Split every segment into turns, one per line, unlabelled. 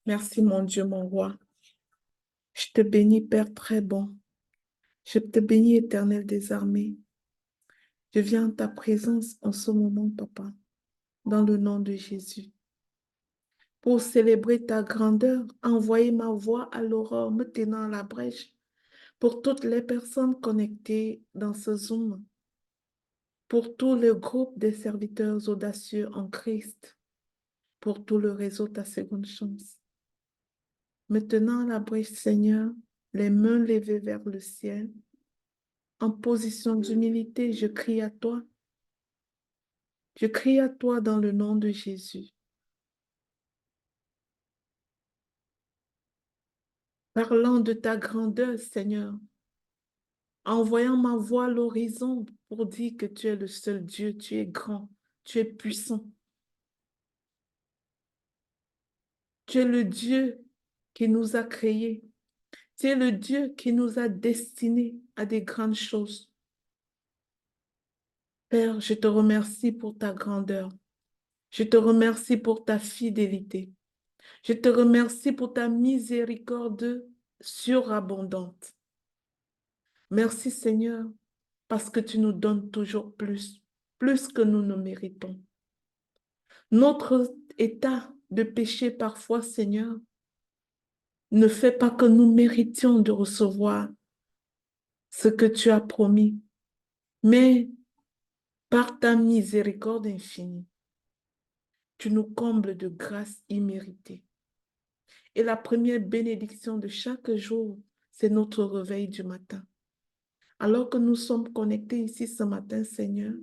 Merci mon Dieu, mon roi. Je te bénis, Père très bon. Je te bénis, Éternel des armées. Je viens en ta présence en ce moment, Papa, dans le nom de Jésus. Pour célébrer ta grandeur, envoyer ma voix à l'aurore, me tenant à la brèche pour toutes les personnes connectées dans ce Zoom, pour tout le groupe des serviteurs audacieux en Christ, pour tout le réseau Ta Seconde Chance. Me tenant à la brèche, Seigneur, les mains levées vers le ciel, en position d'humilité, je crie à toi. Je crie à toi dans le nom de Jésus. Parlant de ta grandeur, Seigneur, envoyant ma voix à l'horizon pour dire que tu es le seul Dieu, tu es grand, tu es puissant. Tu es le Dieu qui nous a créés. Tu es le Dieu qui nous a destinés à des grandes choses. Père, je te remercie pour ta grandeur. Je te remercie pour ta fidélité. Je te remercie pour ta miséricorde surabondante. Merci Seigneur, parce que tu nous donnes toujours plus, plus que nous ne méritons. Notre état de péché parfois, Seigneur, ne fait pas que nous méritions de recevoir ce que tu as promis, mais par ta miséricorde infinie, tu nous combles de grâce imméritée. Et la première bénédiction de chaque jour, c'est notre réveil du matin. Alors que nous sommes connectés ici ce matin, Seigneur,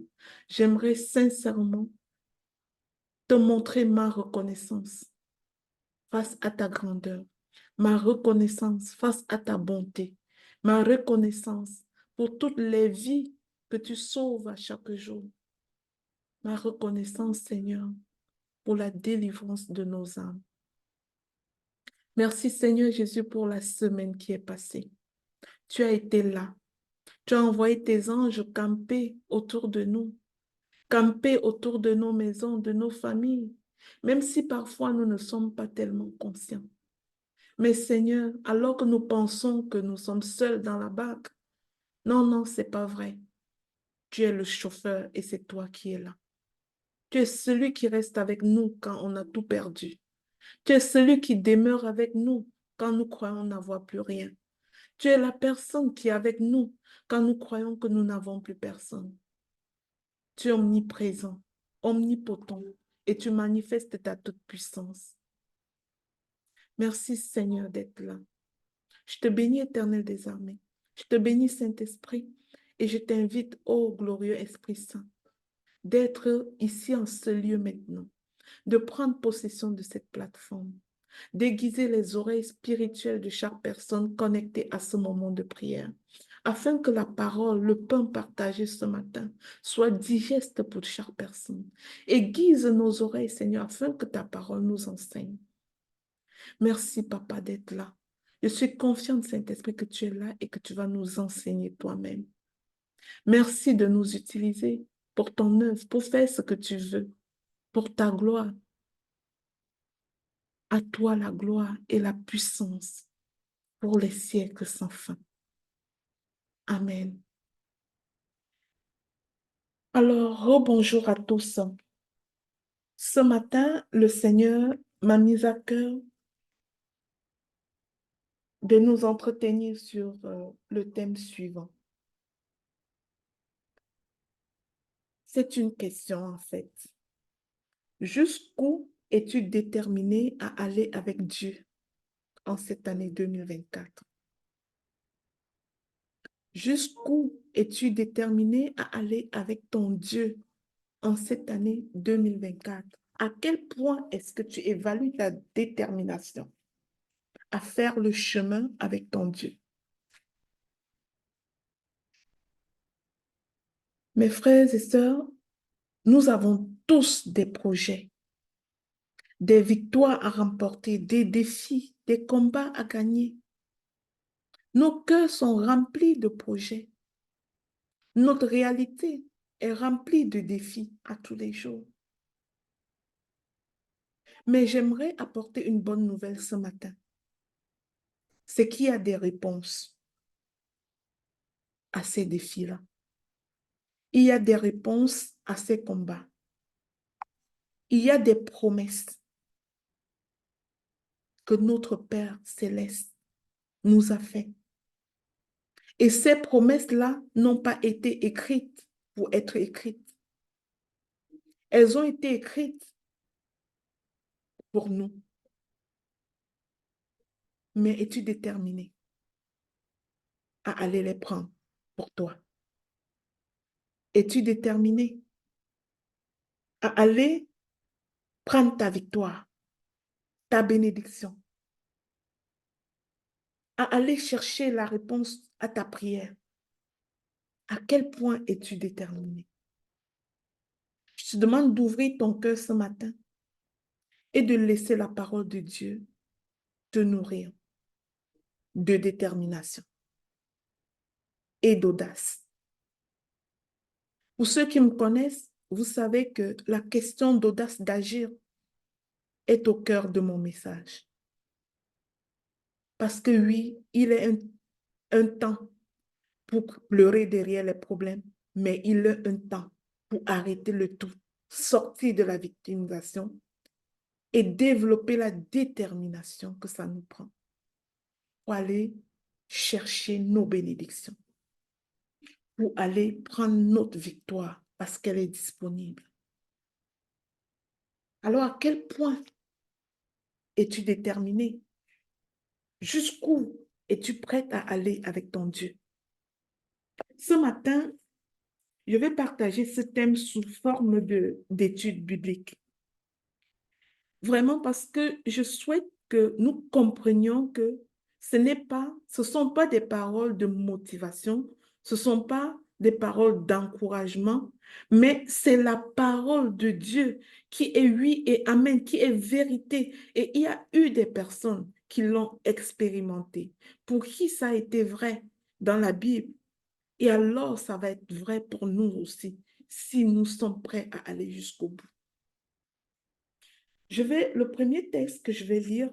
j'aimerais sincèrement te montrer ma reconnaissance face à ta grandeur, ma reconnaissance face à ta bonté, ma reconnaissance pour toutes les vies que tu sauves à chaque jour, ma reconnaissance, Seigneur, pour la délivrance de nos âmes. Merci, Seigneur Jésus, pour la semaine qui est passée. Tu as été là. Tu as envoyé tes anges camper autour de nous, camper autour de nos maisons, de nos familles, même si parfois nous ne sommes pas tellement conscients. Mais Seigneur, alors que nous pensons que nous sommes seuls dans la barque, non, non, c'est pas vrai. Tu es le chauffeur et c'est toi qui es là. Tu es celui qui reste avec nous quand on a tout perdu. Tu es celui qui demeure avec nous quand nous croyons n'avoir plus rien. Tu es la personne qui est avec nous quand nous croyons que nous n'avons plus personne. Tu es omniprésent, omnipotent et tu manifestes ta toute-puissance. Merci Seigneur d'être là. Je te bénis, Éternel des armées. Je te bénis, Saint-Esprit, et je t'invite, ô glorieux Esprit Saint, d'être ici en ce lieu maintenant, de prendre possession de cette plateforme, d'aiguiser les oreilles spirituelles de chaque personne connectée à ce moment de prière, afin que la parole, le pain partagé ce matin, soit digeste pour chaque personne. Aiguise nos oreilles, Seigneur, afin que ta parole nous enseigne. Merci, Papa, d'être là. Je suis confiante, Saint-Esprit, que tu es là et que tu vas nous enseigner toi-même. Merci de nous utiliser pour ton œuvre, pour faire ce que tu veux, pour ta gloire. À toi la gloire et la puissance pour les siècles sans fin. Amen. Alors, rebonjour à tous. Ce matin, le Seigneur m'a mis à cœur de nous entretenir sur le thème suivant. C'est une question en fait. Jusqu'où es-tu déterminé à aller avec Dieu en cette année 2024? Jusqu'où es-tu déterminé à aller avec ton Dieu en cette année 2024? À quel point est-ce que tu évalues ta détermination à faire le chemin avec ton Dieu? Mes frères et sœurs, nous avons tous des projets, des victoires à remporter, des défis, des combats à gagner. Nos cœurs sont remplis de projets. Notre réalité est remplie de défis à tous les jours. Mais j'aimerais apporter une bonne nouvelle ce matin. C'est qu'il y a des réponses à ces défis-là. Il y a des réponses à ces combats. Il y a des promesses que notre Père céleste nous a faites. Et ces promesses-là n'ont pas été écrites pour être écrites. Elles ont été écrites pour nous. Mais es-tu déterminé à aller les prendre pour toi? Es-tu déterminé à aller prendre ta victoire, ta bénédiction, à aller chercher la réponse à ta prière? À quel point es-tu déterminé? Je te demande d'ouvrir ton cœur ce matin et de laisser la parole de Dieu te nourrir de détermination et d'audace. Pour ceux qui me connaissent, vous savez que la question d'audace d'agir est au cœur de mon message. Parce que oui, il est un temps pour pleurer derrière les problèmes, mais il est un temps pour arrêter le tout, sortir de la victimisation et développer la détermination que ça nous prend pour aller chercher nos bénédictions, pour aller prendre notre victoire parce qu'elle est disponible. Alors, à quel point es-tu déterminé? Jusqu'où es-tu prête à aller avec ton Dieu? Ce matin, je vais partager ce thème sous forme d'études bibliques. Vraiment parce que je souhaite que nous comprenions que ce ne sont pas des paroles de motivation, ce ne sont pas des paroles d'encouragement, mais c'est la parole de Dieu qui est oui et amen, qui est vérité. Et il y a eu des personnes qui l'ont expérimenté, pour qui ça a été vrai dans la Bible. Et alors, ça va être vrai pour nous aussi, si nous sommes prêts à aller jusqu'au bout. Le premier texte que je vais lire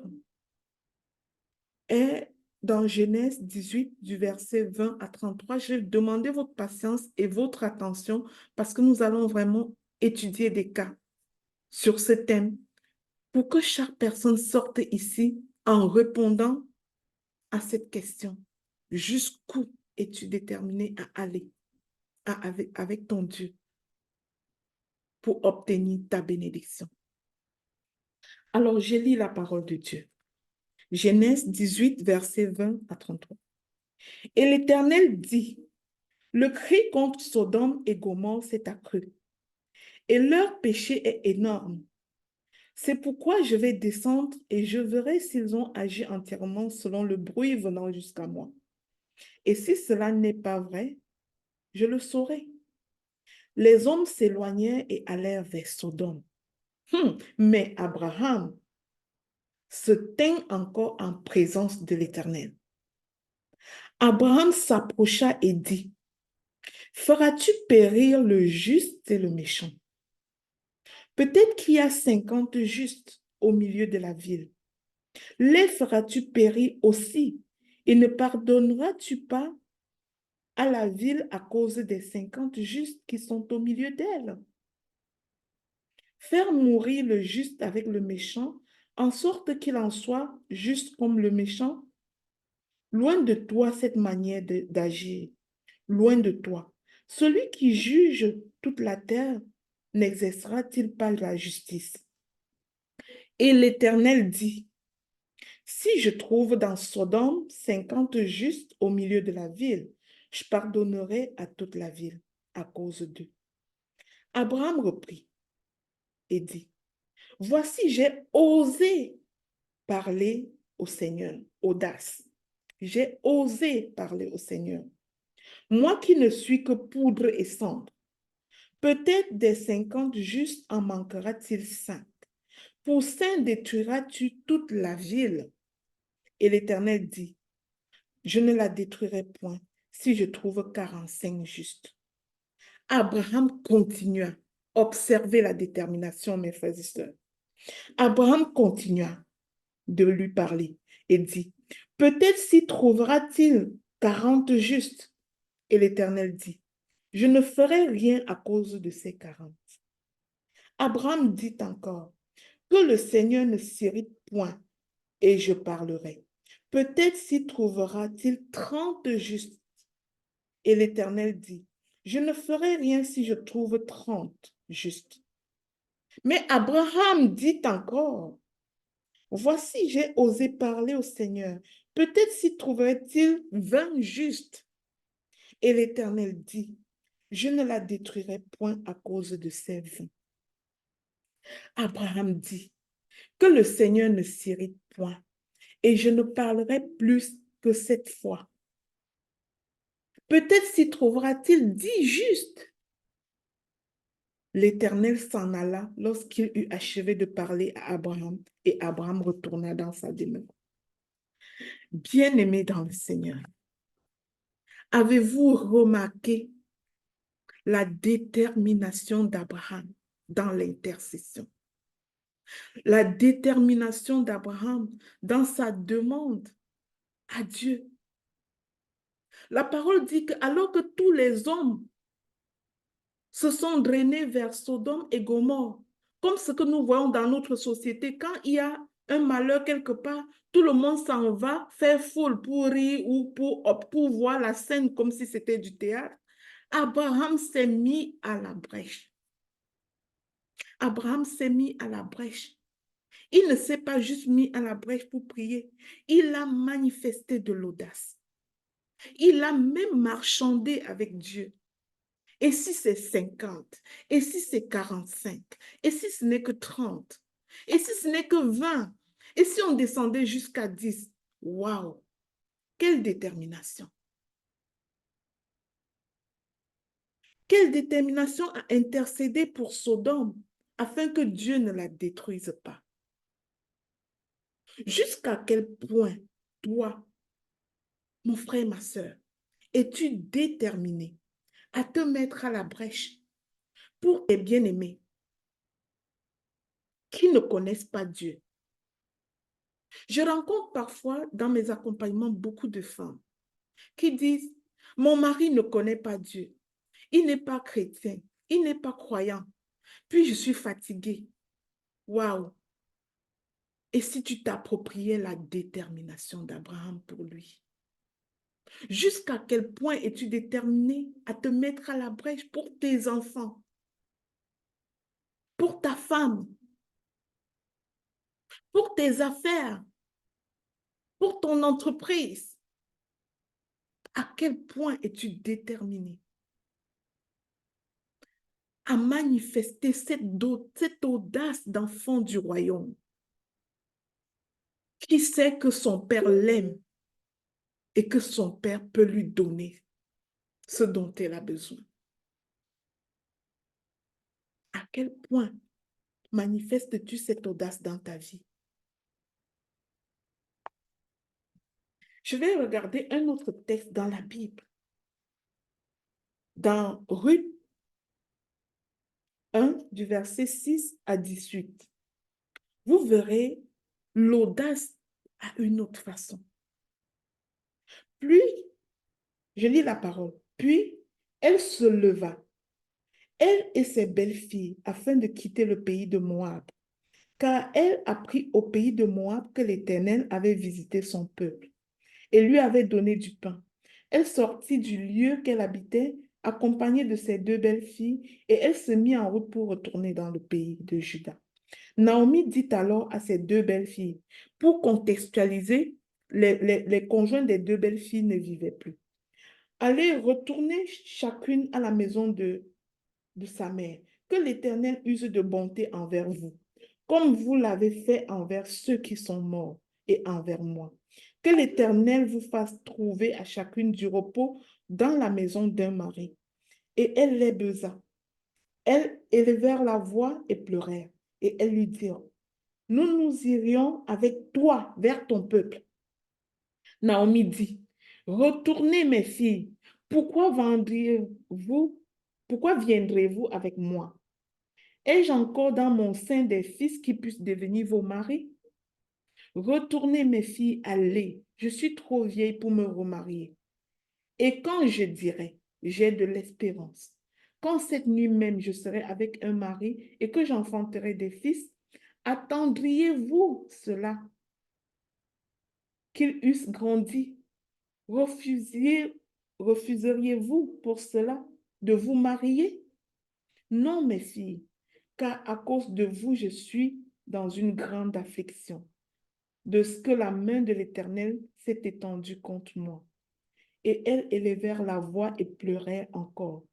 est dans Genèse 18, du verset 20 à 33. Je vais demander votre patience et votre attention parce que nous allons vraiment étudier des cas sur ce thème pour que chaque personne sorte ici en répondant à cette question. Jusqu'où es-tu déterminé à aller avec ton Dieu pour obtenir ta bénédiction? Alors, je lis la parole de Dieu. Genèse 18, verset 20 à 33. Et l'Éternel dit, le cri contre Sodome et Gomorrhe s'est accru, et leur péché est énorme. C'est pourquoi je vais descendre et je verrai s'ils ont agi entièrement selon le bruit venant jusqu'à moi. Et si cela n'est pas vrai, je le saurai. Les hommes s'éloignèrent et allèrent vers Sodome. Mais Abraham se tint encore en présence de l'Éternel. Abraham s'approcha et dit, feras-tu périr le juste et le méchant? Peut-être qu'il y a 50 justes au milieu de la ville. Les feras-tu périr aussi? Et ne pardonneras-tu pas à la ville à cause des 50 justes qui sont au milieu d'elle? Faire mourir le juste avec le méchant, en sorte qu'il en soit juste comme le méchant? Loin de toi cette manière d'agir, loin de toi. Celui qui juge toute la terre n'exercera-t-il pas la justice? Et l'Éternel dit, si je trouve dans Sodome 50 justes au milieu de la ville, je pardonnerai à toute la ville à cause d'eux. Abraham reprit et dit, voici, j'ai osé parler au Seigneur, audace. J'ai osé parler au Seigneur. Moi qui ne suis que poudre et cendre, peut-être des 50 justes en manquera-t-il 5? Pour 5 détruiras-tu toute la ville? Et l'Éternel dit, je ne la détruirai point si je trouve 45 justes. Abraham continua. Observez la détermination, mes frères et sœurs. Abraham continua de lui parler et dit, peut-être s'y trouvera-t-il 40 justes. Et l'Éternel dit, je ne ferai rien à cause de ces 40. Abraham dit encore, que le Seigneur ne s'irrite point et je parlerai. Peut-être s'y trouvera-t-il 30 justes. Et l'Éternel dit, je ne ferai rien si je trouve 30 justes. Mais Abraham dit encore, voici, j'ai osé parler au Seigneur. Peut-être s'y trouverait-il 20 justes. Et l'Éternel dit, je ne la détruirai point à cause de ces 20. Abraham dit, que le Seigneur ne s'irrite point, et je ne parlerai plus que cette fois. Peut-être s'y trouvera-t-il 10 justes. L'Éternel s'en alla lorsqu'il eut achevé de parler à Abraham, et Abraham retourna dans sa demeure. Bien-aimés dans le Seigneur, avez-vous remarqué la détermination d'Abraham dans l'intercession? La détermination d'Abraham dans sa demande à Dieu. La parole dit que alors que tous les hommes se sont drainés vers Sodome et Gomorrhe, comme ce que nous voyons dans notre société, quand il y a un malheur quelque part, tout le monde s'en va faire foule pour rire ou pour voir la scène comme si c'était du théâtre. Abraham s'est mis à la brèche. Abraham s'est mis à la brèche. Il ne s'est pas juste mis à la brèche pour prier. Il a manifesté de l'audace. Il a même marchandé avec Dieu. Et si c'est 50? Et si c'est 45? Et si ce n'est que 30? Et si ce n'est que 20? Et si on descendait jusqu'à 10? Waouh! Quelle détermination! Quelle détermination à intercéder pour Sodome afin que Dieu ne la détruise pas. Jusqu'à quel point, toi, mon frère, ma soeur, es-tu déterminé à te mettre à la brèche pour tes bien-aimés qui ne connaissent pas Dieu? Je rencontre parfois dans mes accompagnements beaucoup de femmes qui disent, mon mari ne connaît pas Dieu, il n'est pas chrétien, il n'est pas croyant, puis je suis fatiguée. Waouh! Et si tu t'appropriais la détermination d'Abraham pour lui? Jusqu'à quel point es-tu déterminé à te mettre à la brèche pour tes enfants, pour ta femme, pour tes affaires, pour ton entreprise? À quel point es-tu déterminé à manifester cette audace d'enfant du royaume qui sait que son père l'aime et que son père peut lui donner ce dont elle a besoin? À quel point manifestes-tu cette audace dans ta vie? Je vais regarder un autre texte dans la Bible. Dans Ruth 1, du verset 6 à 18. Vous verrez l'audace à une autre façon. Puis, je lis la parole. Puis, elle se leva, elle et ses belles-filles, afin de quitter le pays de Moab, car elle apprit au pays de Moab que l'Éternel avait visité son peuple et lui avait donné du pain. Elle sortit du lieu qu'elle habitait, accompagnée de ses deux belles-filles, et elle se mit en route pour retourner dans le pays de Juda. Naomi dit alors à ses deux belles-filles, pour contextualiser, les conjoints des deux belles-filles ne vivaient plus. Allez, retournez chacune à la maison de sa mère, que l'Éternel use de bonté envers vous, comme vous l'avez fait envers ceux qui sont morts et envers moi. Que l'Éternel vous fasse trouver à chacune du repos dans la maison d'un mari. Et elle les baisa. Elles élevèrent la voix et pleurèrent. Et elles lui dirent, nous nous irions avec toi vers ton peuple. Naomi dit, retournez mes filles, pourquoi viendrez-vous avec moi? Ai-je encore dans mon sein des fils qui puissent devenir vos maris? Retournez mes filles, allez, je suis trop vieille pour me remarier. Et quand je dirai, j'ai de l'espérance, quand cette nuit même je serai avec un mari et que j'enfanterai des fils, attendriez-vous cela, qu'ils eussent grandi? Refusiez, refuseriez-vous pour cela de vous marier? Non, mes filles, car à cause de vous, je suis dans une grande affliction, de ce que la main de l'Éternel s'est étendue contre moi. Et elles élevèrent la voix et pleurèrent encore.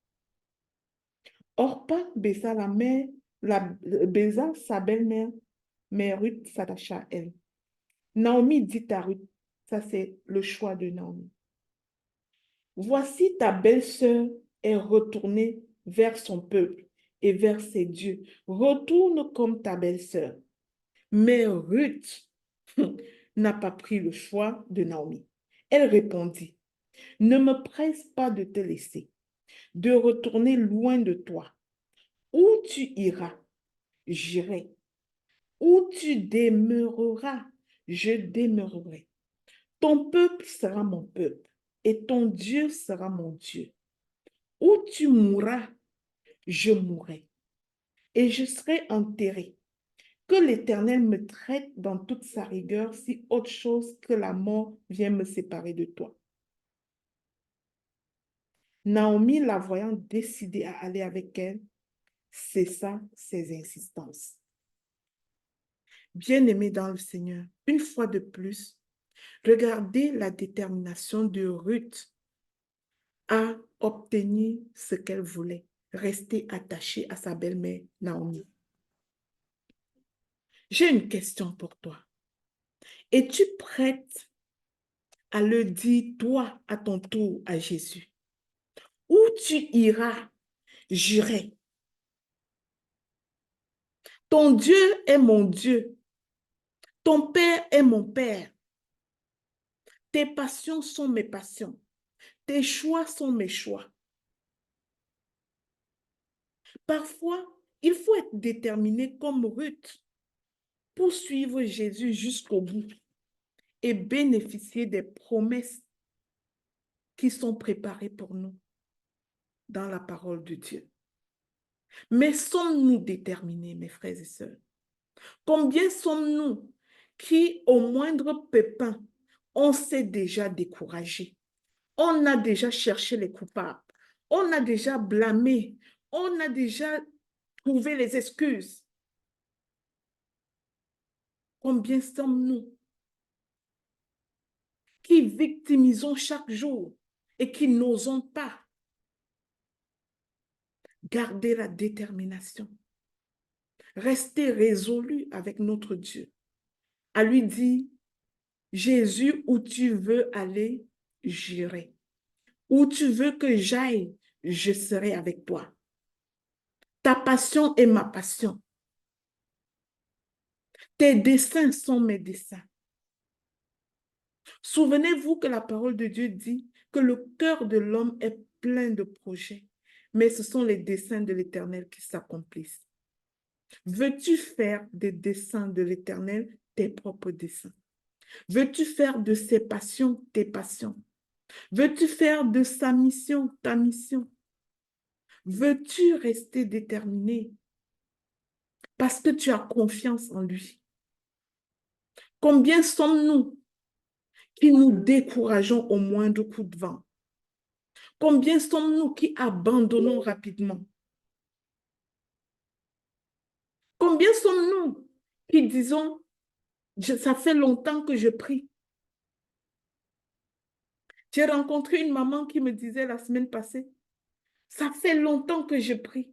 Orpa baisa la mère, baisa sa belle-mère, mais Ruth s'attacha à elle. Naomi dit à Ruth, ça c'est le choix de Naomi. Voici ta belle-sœur est retournée vers son peuple et vers ses dieux. Retourne comme ta belle-sœur. Mais Ruth n'a pas pris le choix de Naomi. Elle répondit, ne me presse pas de te laisser, de retourner loin de toi. Où tu iras, j'irai. Où tu demeureras, je demeurerai. Ton peuple sera mon peuple et ton Dieu sera mon Dieu. Où tu mourras, je mourrai et je serai enterré. Que l'Éternel me traite dans toute sa rigueur si autre chose que la mort vient me séparer de toi. Naomi, la voyant décidée à aller avec elle, cessa ses insistances. Bien-aimés dans le Seigneur, une fois de plus, regardez la détermination de Ruth à obtenir ce qu'elle voulait, rester attachée à sa belle-mère Naomi. J'ai une question pour toi. Es-tu prête à le dire, toi, à ton tour, à Jésus? Où tu iras, j'irai. Ton Dieu est mon Dieu. Ton Père est mon Père. Tes passions sont mes passions. Tes choix sont mes choix. Parfois, il faut être déterminé comme Ruth pour suivre Jésus jusqu'au bout et bénéficier des promesses qui sont préparées pour nous dans la parole de Dieu. Mais sommes-nous déterminés, mes frères et sœurs? Combien sommes-nous qui, au moindre pépin, on s'est déjà découragé? On a déjà cherché les coupables. On a déjà blâmé. On a déjà trouvé les excuses. Combien sommes-nous qui victimisons chaque jour et qui n'osons pas garder la détermination, rester résolus avec notre Dieu, à lui dire, Jésus, où tu veux aller, j'irai. Où tu veux que j'aille, je serai avec toi. Ta passion est ma passion. Tes desseins sont mes desseins. Souvenez-vous que la parole de Dieu dit que le cœur de l'homme est plein de projets, mais ce sont les desseins de l'Éternel qui s'accomplissent. Veux-tu faire des desseins de l'Éternel tes propres desseins? Veux-tu faire de ses passions tes passions? Veux-tu faire de sa mission ta mission? Veux-tu rester déterminé parce que tu as confiance en lui? Combien sommes-nous qui nous décourageons au moindre coup de vent? Combien sommes-nous qui abandonnons rapidement? Combien sommes-nous qui disons, ça fait longtemps que je prie. J'ai rencontré une maman qui me disait la semaine passée, ça fait longtemps que je prie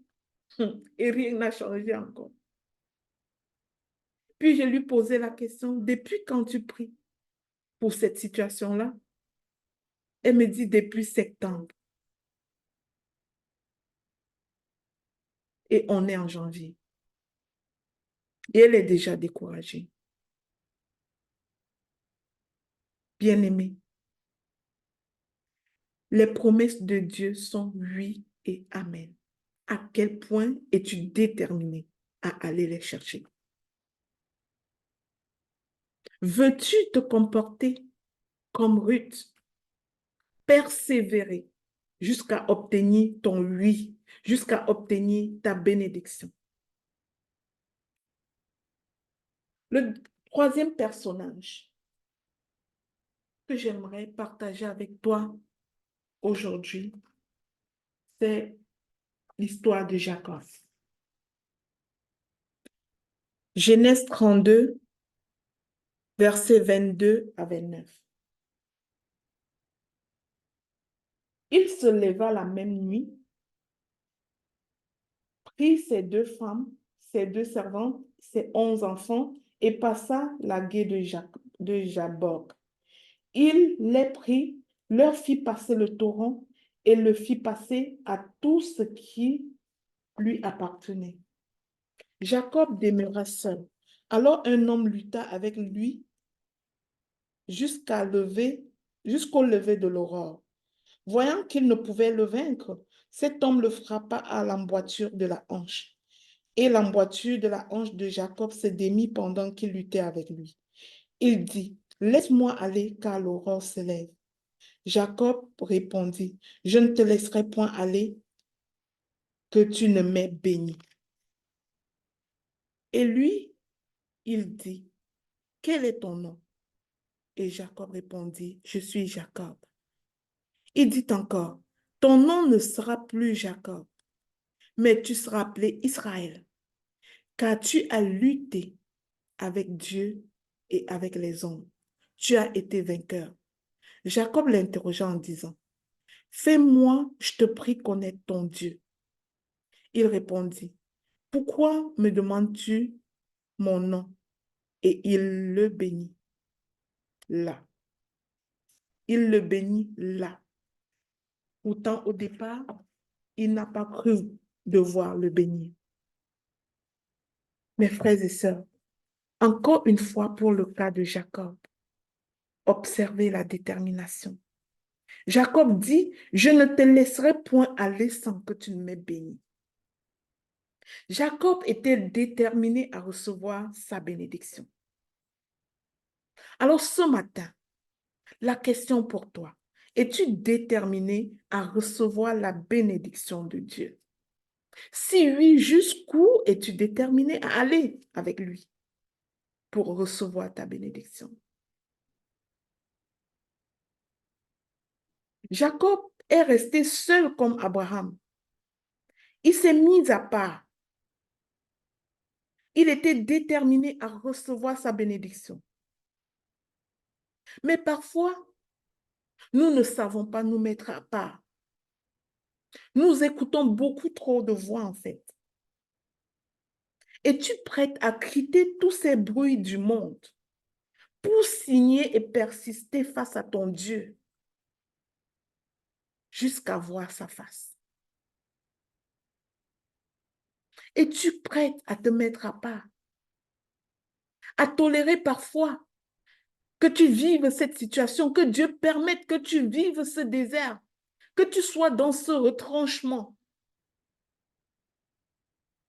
et rien n'a changé encore. Puis je lui posais la question, depuis quand tu pries pour cette situation-là? Elle me dit depuis septembre et on est en janvier. Et elle est déjà découragée. Bien-aimée, les promesses de Dieu sont oui et amen. À quel point es-tu déterminé à aller les chercher? Veux-tu te comporter comme Ruth, persévérer jusqu'à obtenir ton oui, jusqu'à obtenir ta bénédiction? Le troisième personnage que j'aimerais partager avec toi aujourd'hui, c'est l'histoire de Jacob. Genèse 32, versets 22 à 29. Il se leva la même nuit, prit ses 2 femmes, ses 2 servantes, ses 11 enfants, et passa la gué de Jabbok. Il les prit, leur fit passer le torrent et le fit passer à tout ce qui lui appartenait. Jacob demeura seul. Alors un homme lutta avec lui jusqu'au lever de l'aurore. Voyant qu'il ne pouvait le vaincre, cet homme le frappa à l'emboîture de la hanche. Et l'emboîture de la hanche de Jacob se démit pendant qu'il luttait avec lui. Il dit, laisse-moi aller, car l'aurore se lève. Jacob répondit, je ne te laisserai point aller, que tu ne m'aies béni. Et lui, il dit, quel est ton nom? Et Jacob répondit, je suis Jacob. Il dit encore, ton nom ne sera plus Jacob, mais tu seras appelé Israël, car tu as lutté avec Dieu et avec les hommes. Tu as été vainqueur. Jacob l'interrogea en disant, fais-moi, je te prie, connaître ton Dieu. Il répondit, pourquoi me demandes-tu mon nom? Et il le bénit là. Il le bénit là. Pourtant, au départ, il n'a pas cru devoir le bénir. Mes frères et sœurs, encore une fois pour le cas de Jacob, observez la détermination. Jacob dit, je ne te laisserai point aller sans que tu ne m'aies béni. Jacob était déterminé à recevoir sa bénédiction. Alors ce matin, la question pour toi, es-tu déterminé à recevoir la bénédiction de Dieu? Si oui, jusqu'où es-tu déterminé à aller avec lui pour recevoir ta bénédiction? Jacob est resté seul comme Abraham. Il s'est mis à part. Il était déterminé à recevoir sa bénédiction. Mais parfois, nous ne savons pas nous mettre à part. Nous écoutons beaucoup trop de voix en fait. Es-tu prête à quitter tous ces bruits du monde pour signer et persister face à ton Dieu jusqu'à voir sa face? Es-tu prête à te mettre à part, à tolérer parfois que tu vives cette situation, que Dieu permette que tu vives ce désert, que tu sois dans ce retranchement?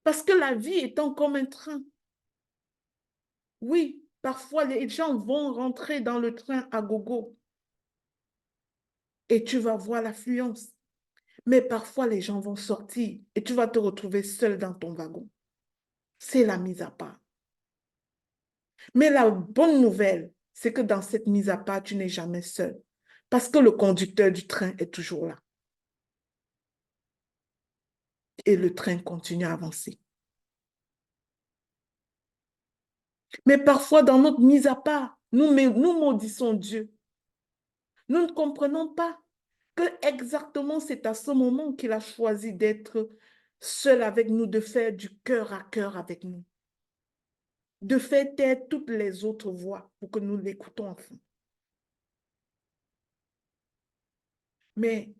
Parce que la vie étant comme un train, oui, parfois les gens vont rentrer dans le train à gogo et tu vas voir l'affluence. Mais parfois les gens vont sortir et tu vas te retrouver seul dans ton wagon. C'est la mise à part. Mais la bonne nouvelle, c'est que dans cette mise à part, tu n'es jamais seul. Parce que le conducteur du train est toujours là. Et le train continue à avancer. Mais parfois, dans notre mise à part, nous maudissons Dieu. Nous ne comprenons pas que exactement c'est à ce moment qu'il a choisi d'être seul avec nous, de faire du cœur à cœur avec nous, de faire taire toutes les autres voix pour que nous l'écoutons enfin. Mais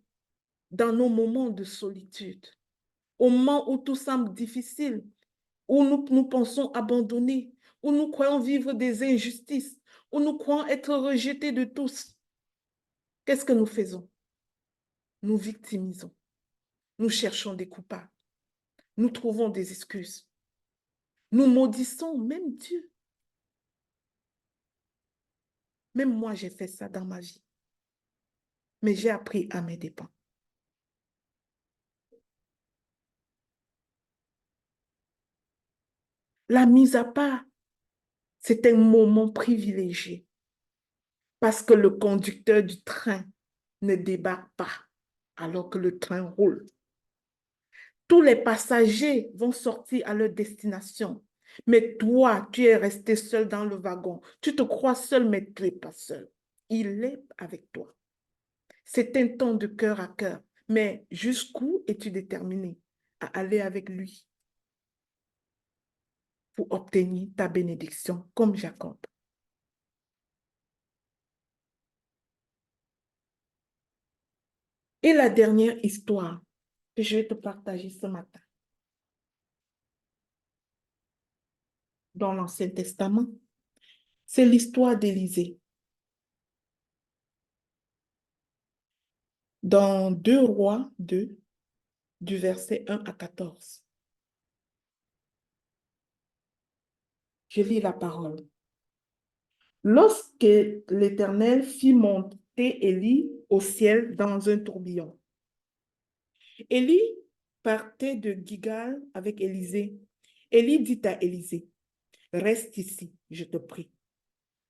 dans nos moments de solitude, au moment où tout semble difficile, où nous pensons abandonnés, où nous croyons vivre des injustices, où nous croyons être rejetés de tous, qu'est-ce que nous faisons? Nous victimisons. Nous cherchons des coupables. nous trouvons des excuses. Nous maudissons même Dieu. Même moi, j'ai fait ça dans ma vie. Mais j'ai appris à mes dépens. La mise à part, c'est un moment privilégié parce que le conducteur du train ne débarque pas alors que le train roule. Tous les passagers vont sortir à leur destination. Mais toi, tu es resté seul dans le wagon. Tu te crois seul, mais tu n'es pas seul. Il est avec toi. C'est un temps de cœur à cœur. Mais jusqu'où es-tu déterminé à aller avec lui pour obtenir ta bénédiction comme Jacob? Et la dernière histoire que je vais te partager ce matin dans l'Ancien Testament, c'est l'histoire d'Élisée. Dans 2 Rois 2, du verset 1 à 14. Je lis la parole. Lorsque l'Éternel fit monter Élie au ciel dans un tourbillon, Élie partait de Gilgal avec Élisée. Élie dit à Élisée, reste ici, je te prie,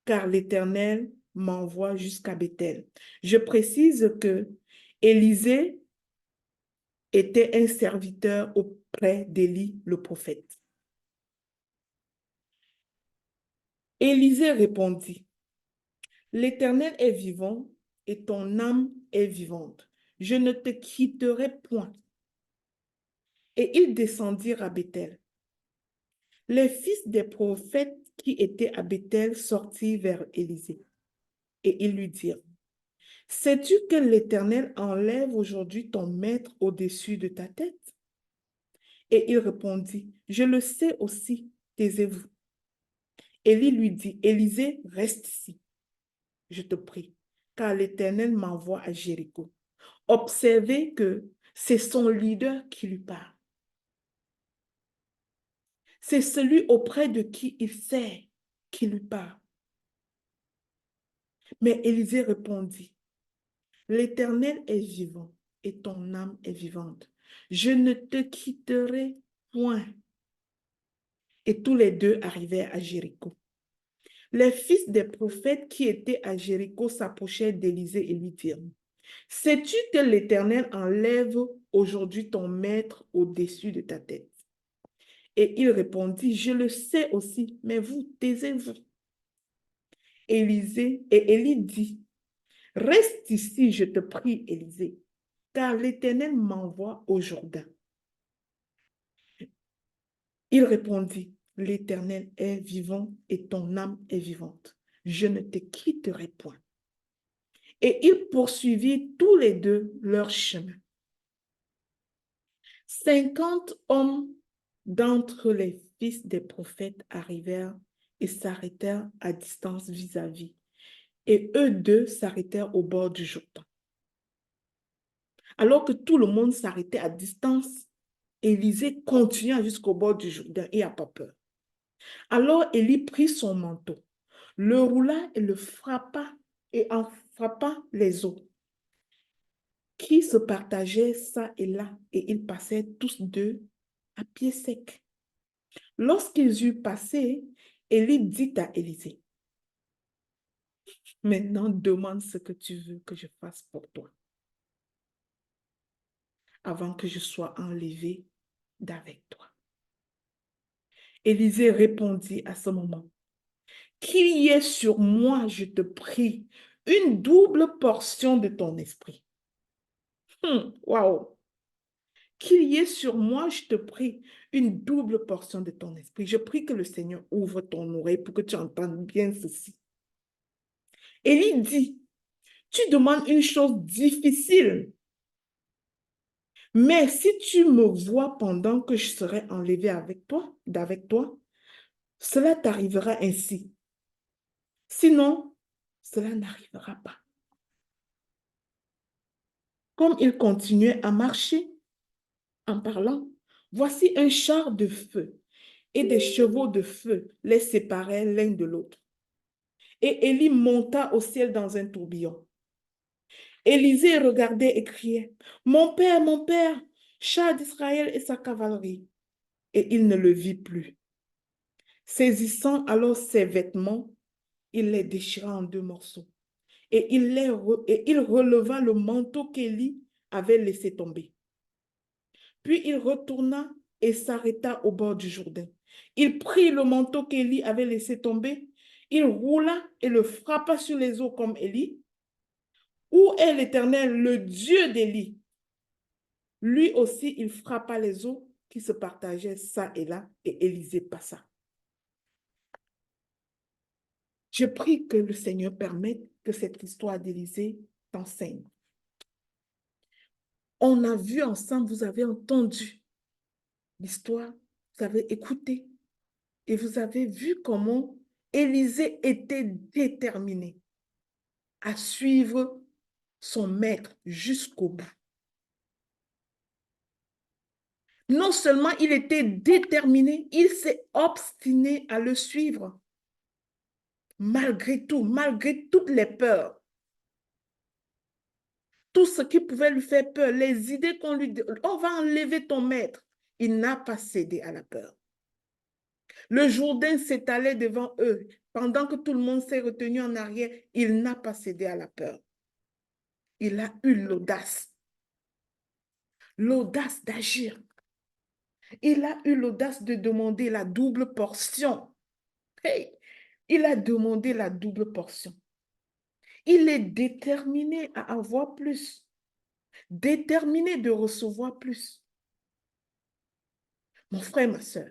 car l'Éternel m'envoie jusqu'à Béthel. Je précise que Élisée était un serviteur auprès d'Élie le prophète. Élisée répondit, l'Éternel est vivant et ton âme est vivante. Je ne te quitterai point. Et ils descendirent à Béthel. Les fils des prophètes qui étaient à Béthel sortirent vers Élisée. Et ils lui dirent, sais-tu que l'Éternel enlève aujourd'hui ton maître au-dessus de ta tête? Et il répondit, je le sais aussi, taisez-vous. Élie lui dit, Élisée, reste ici, je te prie, car l'Éternel m'envoie à Jéricho. Observez que c'est son leader qui lui parle. C'est celui auprès de qui il sert qui lui parle. Mais Élisée répondit, l'Éternel est vivant et ton âme est vivante. Je ne te quitterai point. Et tous les deux arrivèrent à Jéricho. Les fils des prophètes qui étaient à Jéricho s'approchèrent d'Élisée et lui dirent, sais-tu que l'Éternel enlève aujourd'hui ton maître au-dessus de ta tête? Et il répondit, je le sais aussi, mais vous, taisez-vous. Élie dit, reste ici, je te prie, Élisée, car l'Éternel m'envoie au Jourdain. Il répondit, l'Éternel est vivant et ton âme est vivante. Je ne te quitterai point. Et ils poursuivirent tous les deux leur chemin. 50 hommes d'entre les fils des prophètes arrivèrent et s'arrêtèrent à distance vis-à-vis. Et eux deux s'arrêtèrent au bord du Jourdain. Alors que tout le monde s'arrêtait à distance, Élisée continua jusqu'au bord du Jourdain et n'a pas peur. Alors Élie prit son manteau, le roula et le frappa, et en frappa les eaux, qui se partageaient çà et là, et ils passaient tous deux à pied sec. Lorsqu'ils eurent passé, Élie dit à Élisée, maintenant demande ce que tu veux que je fasse pour toi, avant que je sois enlevé d'avec toi. Élisée répondit à ce moment, qu'il y ait sur moi, je te prie, une double portion de ton esprit. Waouh! Qu'il y ait sur moi, je te prie, une double portion de ton esprit. Je prie que le Seigneur ouvre ton oreille pour que tu entendes bien ceci. Élie dit, tu demandes une chose difficile, mais si tu me vois pendant que je serai enlevé d'avec toi, cela t'arrivera ainsi. Sinon, cela n'arrivera pas. Comme il continuait à marcher en parlant, Voici un char de feu et des chevaux de feu les séparaient l'un de l'autre. Et Élie monta au ciel dans un tourbillon. Élisée regardait et criait, mon père, char d'Israël et sa cavalerie. Et il ne le vit plus. Saisissant alors ses vêtements, il les déchira en deux morceaux. Et il releva le manteau qu'Élie avait laissé tomber. Puis il retourna et s'arrêta au bord du Jourdain. Il prit le manteau qu'Élie avait laissé tomber, il roula et le frappa sur les eaux comme Élie. Où est l'Éternel, le Dieu d'Élie? Lui aussi, il frappa les eaux qui se partageaient ça et là, et Élisée passa. Je prie que le Seigneur permette que cette histoire d'Élisée t'enseigne. On a vu ensemble, vous avez entendu l'histoire, vous avez écouté et vous avez vu comment Élisée était déterminé à suivre son maître jusqu'au bout. Non seulement il était déterminé, il s'est obstiné à le suivre. Malgré tout, malgré toutes les peurs, tout ce qui pouvait lui faire peur, les idées qu'on lui dit, on va enlever ton maître. Il n'a pas cédé à la peur. Le Jourdain s'étalait devant eux. Pendant que tout le monde s'est retenu en arrière, il n'a pas cédé à la peur. Il a eu l'audace d'agir. Il a eu l'audace de demander la double portion. Hey, il a demandé la double portion. Il est déterminé à avoir plus, déterminé de recevoir plus. Mon frère, ma soeur,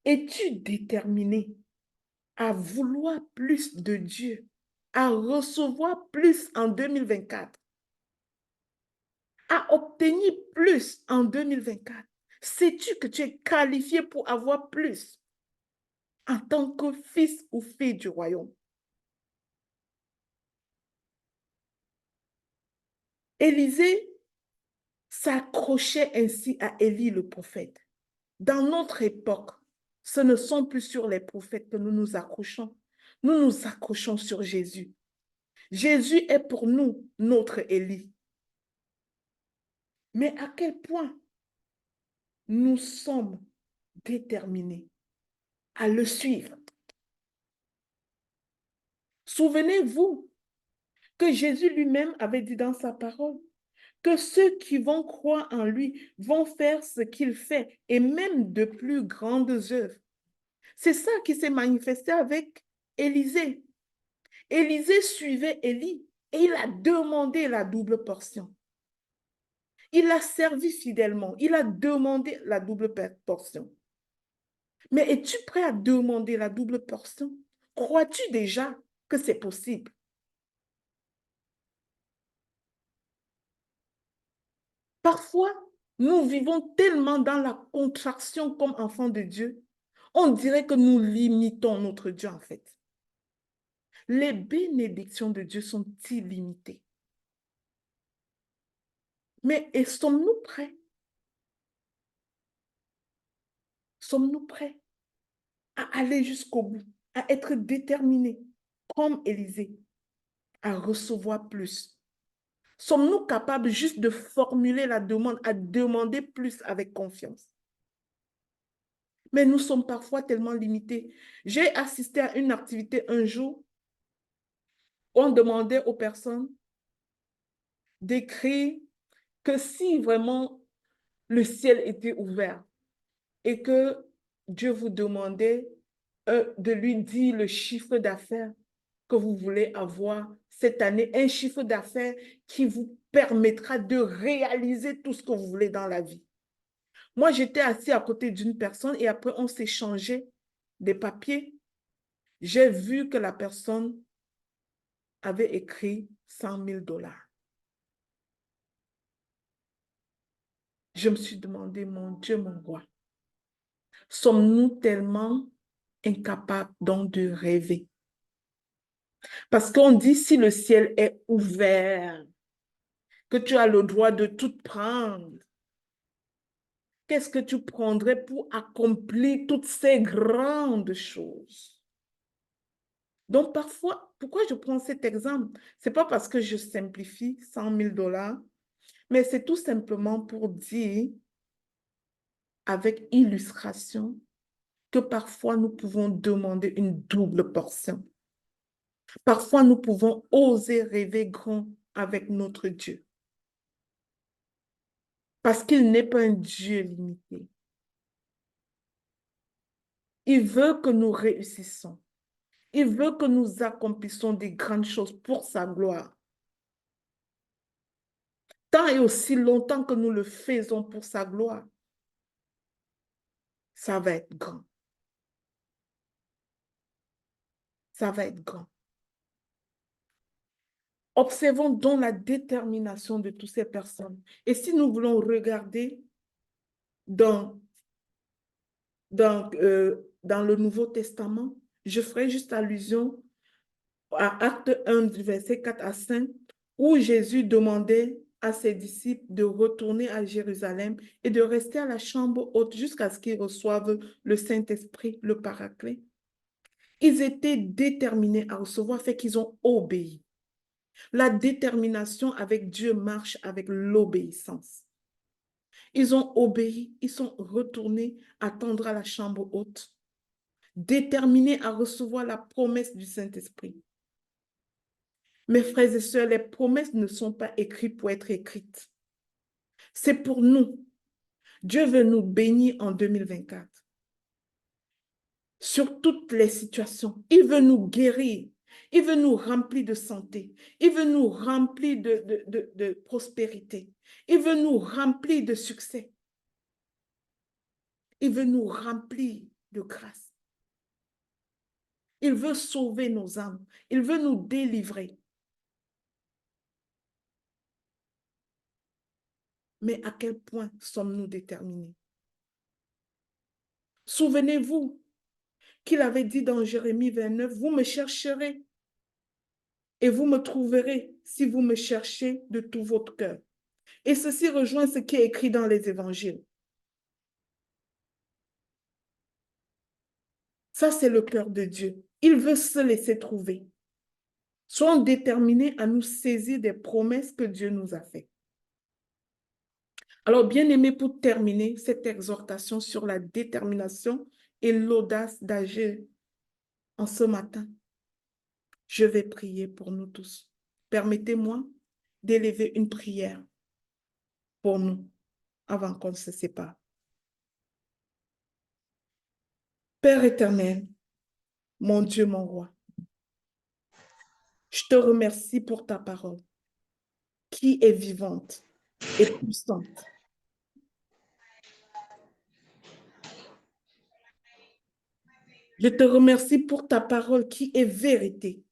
es-tu déterminé à vouloir plus de Dieu, à recevoir plus en 2024, à obtenir plus en 2024? Sais-tu que tu es qualifié pour avoir plus en tant que fils ou fille du royaume? Élisée s'accrochait ainsi à Élie le prophète. Dans notre époque, ce ne sont plus sur les prophètes que nous nous accrochons. Nous nous accrochons sur Jésus. Jésus est pour nous notre Élie. Mais à quel point nous sommes déterminés à le suivre? Souvenez-vous que Jésus lui-même avait dit dans sa parole que ceux qui vont croire en lui vont faire ce qu'il fait et même de plus grandes œuvres. C'est ça qui s'est manifesté avec Élisée. Élisée suivait Élie et il a demandé la double portion. Il a servi fidèlement. Il a demandé la double portion. Mais es-tu prêt à demander la double portion? Crois-tu déjà que c'est possible? Parfois, nous vivons tellement dans la contraction comme enfants de Dieu, on dirait que nous limitons notre Dieu en fait. Les bénédictions de Dieu sont illimitées. Mais sommes-nous prêts? Sommes-nous prêts à aller jusqu'au bout, à être déterminés, comme Élisée, à recevoir plus? Sommes-nous capables juste de formuler la demande, à demander plus avec confiance? Mais nous sommes parfois tellement limités. J'ai assisté à une activité un jour où on demandait aux personnes d'écrire que si vraiment le ciel était ouvert et que Dieu vous demandait de lui dire le chiffre d'affaires que vous voulez avoir cette année, un chiffre d'affaires qui vous permettra de réaliser tout ce que vous voulez dans la vie. Moi, j'étais assis à côté d'une personne et après, on s'échangeait des papiers. J'ai vu que la personne avait écrit 100 000 dollars. Je me suis demandé, mon Dieu, mon roi, sommes-nous tellement incapables donc de rêver? Parce qu'on dit, si le ciel est ouvert, que tu as le droit de tout prendre, qu'est-ce que tu prendrais pour accomplir toutes ces grandes choses? Donc, parfois, pourquoi je prends cet exemple? Ce n'est pas parce que je simplifie 100 000 $, mais c'est tout simplement pour dire, avec illustration, que parfois nous pouvons demander une double portion. Parfois, nous pouvons oser rêver grand avec notre Dieu. Parce qu'il n'est pas un Dieu limité. Il veut que nous réussissons. Il veut que nous accomplissions des grandes choses pour sa gloire. Tant et aussi longtemps que nous le faisons pour sa gloire, ça va être grand. Ça va être grand. Observons donc la détermination de toutes ces personnes. Et si nous voulons regarder dans dans le Nouveau Testament, je ferai juste allusion à Acte 1, du verset 4 à 5, où Jésus demandait à ses disciples de retourner à Jérusalem et de rester à la chambre haute jusqu'à ce qu'ils reçoivent le Saint-Esprit, le Paraclet. Ils étaient déterminés à recevoir, fait qu'ils ont obéi. La détermination avec Dieu marche avec l'obéissance. Ils ont obéi, ils sont retournés attendre à la chambre haute, déterminés à recevoir la promesse du Saint-Esprit. Mes frères et sœurs, les promesses ne sont pas écrites pour être écrites. C'est pour nous. Dieu veut nous bénir en 2024. Sur toutes les situations. Il veut nous guérir. Il veut nous remplir de santé. Il veut nous remplir de prospérité. Il veut nous remplir de succès. Il veut nous remplir de grâce. Il veut sauver nos âmes. Il veut nous délivrer. Mais à quel point sommes-nous déterminés? Souvenez-vous qu'il avait dit dans Jérémie 29, vous me chercherez et vous me trouverez si vous me cherchez de tout votre cœur. Et ceci rejoint ce qui est écrit dans les évangiles. Ça, c'est le cœur de Dieu. Il veut se laisser trouver. Soyons déterminés à nous saisir des promesses que Dieu nous a faites. Alors, bien-aimés, pour terminer cette exhortation sur la détermination et l'audace d'agir en ce matin, je vais prier pour nous tous. Permettez-moi d'élever une prière pour nous avant qu'on ne se sépare. Père éternel, mon Dieu, mon roi, je te remercie pour ta parole qui est vivante et puissante. Je te remercie pour ta parole qui est vérité.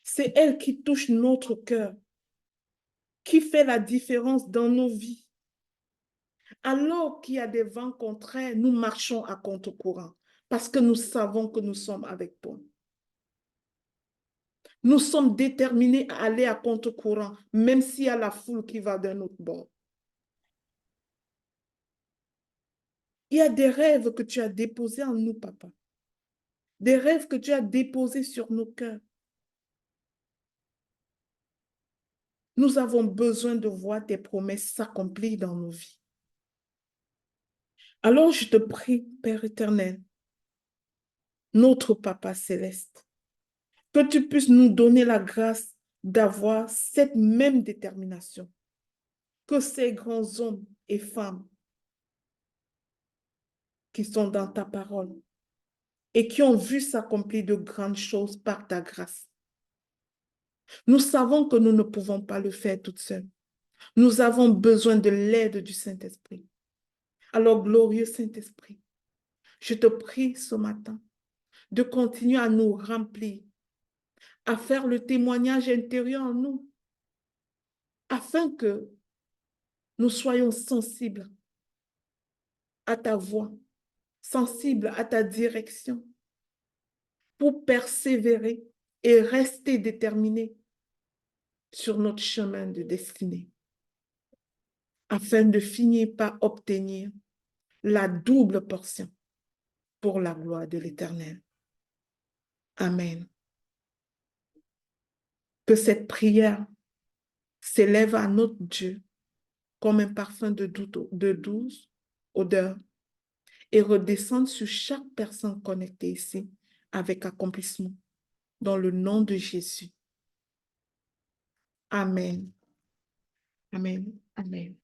C'est elle qui touche notre cœur, qui fait la différence dans nos vies. Alors qu'il y a des vents contraires, nous marchons à contre-courant parce que nous savons que nous sommes avec toi. Nous sommes déterminés à aller à contre-courant, même s'il y a la foule qui va d'un autre bord. Il y a des rêves que tu as déposés en nous, papa. Des rêves que tu as déposés sur nos cœurs. Nous avons besoin de voir tes promesses s'accomplir dans nos vies. Alors je te prie, Père éternel, notre Papa céleste, que tu puisses nous donner la grâce d'avoir cette même détermination que ces grands hommes et femmes qui sont dans ta parole et qui ont vu s'accomplir de grandes choses par ta grâce. Nous savons que nous ne pouvons pas le faire toutes seules. Nous avons besoin de l'aide du Saint-Esprit. Alors, glorieux Saint-Esprit, je te prie ce matin de continuer à nous remplir, à faire le témoignage intérieur en nous, afin que nous soyons sensibles à ta voix, sensibles à ta direction, pour persévérer et rester déterminés sur notre chemin de destinée. afin de finir par obtenir la double portion pour la gloire de l'Éternel. Amen. Que cette prière s'élève à notre Dieu comme un parfum de douce odeur et redescende sur chaque personne connectée ici avec accomplissement. Dans le nom de Jésus. Amen. Amen. Amen.